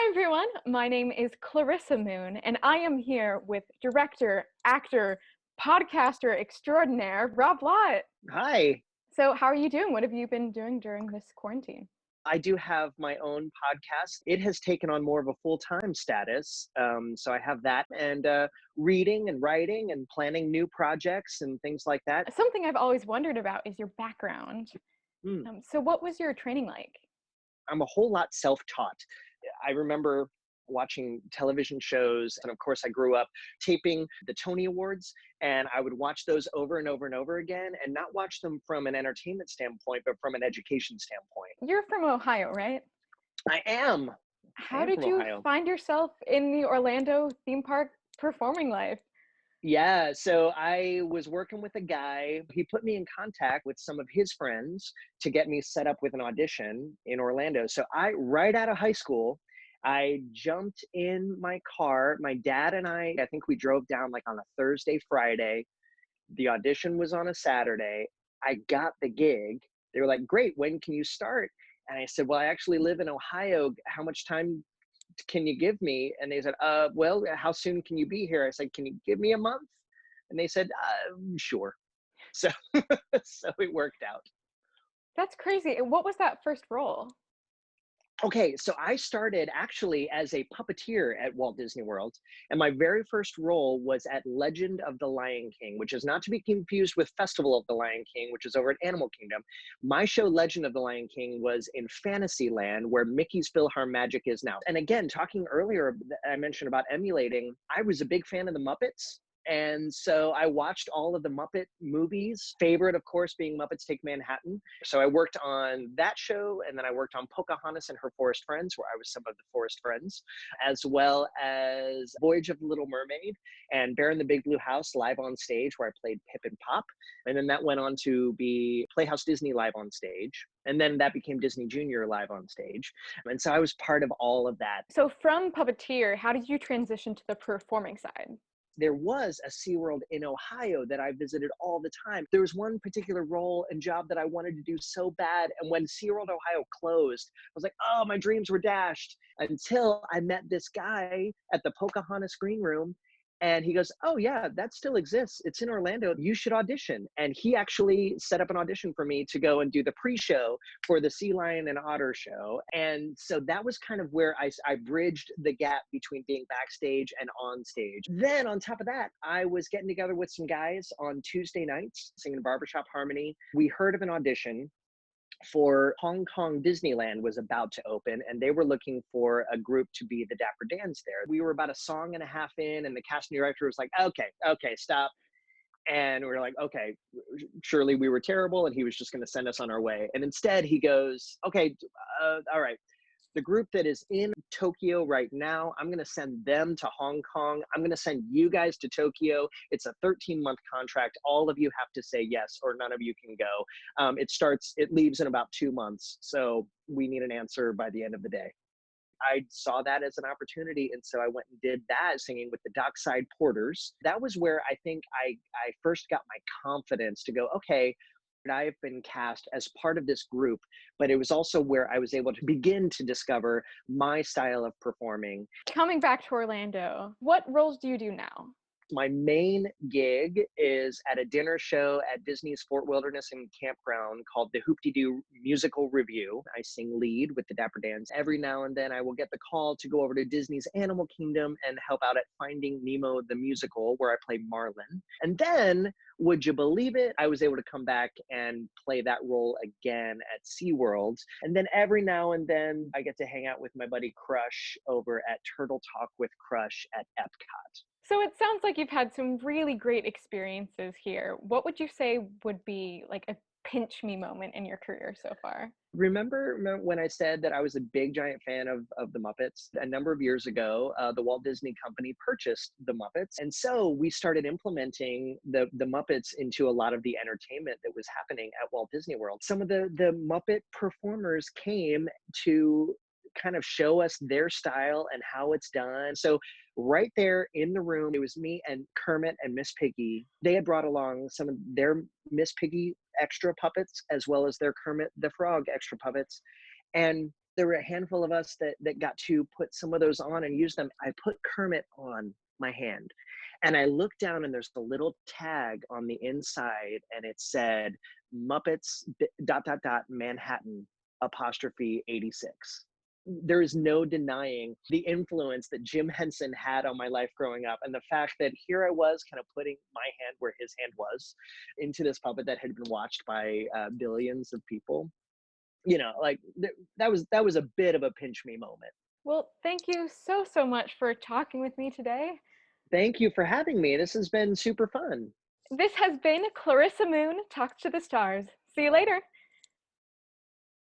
Hi everyone, my name is Clarissa Moon, and I am here with director, actor, podcaster extraordinaire, Rob Lott. Hi. So how are you doing? What have you been doing during this quarantine? I do have my own podcast. It has taken on more of a full-time status. So I have that and reading and writing and planning new projects and things like that. Something I've always wondered about is your background. Mm, So what was your training like? I'm a whole lot self-taught. I remember watching television shows, and of course I grew up taping the Tony Awards, and I would watch those over and over and over again, and not watch them from an entertainment standpoint, but from an education standpoint. You're from Ohio, right? I am. I How am did from you Ohio. find yourself in the Orlando theme park performing life? Yeah, so I was working with a guy. He put me in contact with some of his friends to get me set up with an audition in Orlando. So right out of high school, I jumped in my car. My dad and I think we drove down like on a Thursday, Friday. The audition was on a Saturday. I got the gig. They were like, "Great, when can you start?" And I said, "Well, I actually live in Ohio. How much time can you give me?" And they said, well, how soon can you be here? I said, "Can you give me a month?" And they said, sure. So, so it worked out. That's crazy. And what was that first role? Okay, so I started actually as a puppeteer at Walt Disney World, and my very first role was at Legend of the Lion King, which is not to be confused with Festival of the Lion King, which is over at Animal Kingdom. My show, Legend of the Lion King, was in Fantasyland, where Mickey's PhilharMagic is now. And again, talking earlier, I mentioned about emulating, I was a big fan of the Muppets. And so I watched all of the Muppet movies, favorite, of course, being Muppets Take Manhattan. So I worked on that show, and then I worked on Pocahontas and Her Forest Friends, where I was some of the Forest Friends, as well as Voyage of the Little Mermaid and Bear in the Big Blue House live on stage, where I played Pip and Pop. And then that went on to be Playhouse Disney live on stage. And then that became Disney Junior live on stage. And so I was part of all of that. So from puppeteer, how did you transition to the performing side? There was a SeaWorld in Ohio that I visited all the time. There was one particular role and job that I wanted to do so bad. And when SeaWorld Ohio closed, I was like, oh, my dreams were dashed, until I met this guy at the Pocahontas Green Room. And he goes, oh, yeah, that still exists. It's in Orlando. You should audition. And he actually set up an audition for me to go and do the pre-show for the Sea Lion and Otter show. And so that was kind of where I bridged the gap between being backstage and on stage. Then on top of that, I was getting together with some guys on Tuesday nights singing Barbershop Harmony. We heard of an audition for Hong Kong Disneyland was about to open, and they were looking for a group to be the Dapper Dans there. We were about a song and a half in, and the casting director was like, okay, stop. And we were like, okay, surely we were terrible, and he was just going to send us on our way. And instead he goes, okay, all right, the group that is in Tokyo right now, I'm going to send them to Hong Kong. I'm going to send you guys to Tokyo. It's a 13-month contract. All of you have to say yes, or none of you can go. It leaves in about 2 months. So we need an answer by the end of the day. I saw that as an opportunity. And so I went and did that, singing with the Dockside Porters. That was where I think I first got my confidence to go, okay, I've been cast as part of this group, but it was also where I was able to begin to discover my style of performing. Coming back to Orlando, what roles do you do now? My main gig is at a dinner show at Disney's Fort Wilderness and Campground called the Hoop-de-Doo Musical Review. I sing lead with the Dapper Dans. Every now and then I will get the call to go over to Disney's Animal Kingdom and help out at Finding Nemo the Musical, where I play Marlin. And then, would you believe it, I was able to come back and play that role again at SeaWorld. And then every now and then I get to hang out with my buddy Crush over at Turtle Talk with Crush at Epcot. So it sounds like you've had some really great experiences here. What would you say would be like a pinch me moment in your career so far? Remember when I said that I was a big giant fan of the Muppets? A number of years ago, the Walt Disney Company purchased the Muppets. And so we started implementing the Muppets into a lot of the entertainment that was happening at Walt Disney World. Some of the Muppet performers came to kind of show us their style and how it's done. So right there in the room, it was me and Kermit and Miss Piggy. They had brought along some of their Miss Piggy extra puppets, as well as their Kermit the Frog extra puppets. And there were a handful of us that got to put some of those on and use them. I put Kermit on my hand, and I looked down, and there's a little tag on the inside, and it said Muppets Manhattan apostrophe 86. There is no denying the influence that Jim Henson had on my life growing up, and the fact that here I was kind of putting my hand where his hand was into this puppet that had been watched by billions of people. Like that was a bit of a pinch me moment. Well, thank you so, so much for talking with me today. Thank you for having me. This has been super fun. This has been Clarissa Moon, Talk to the Stars. See you later.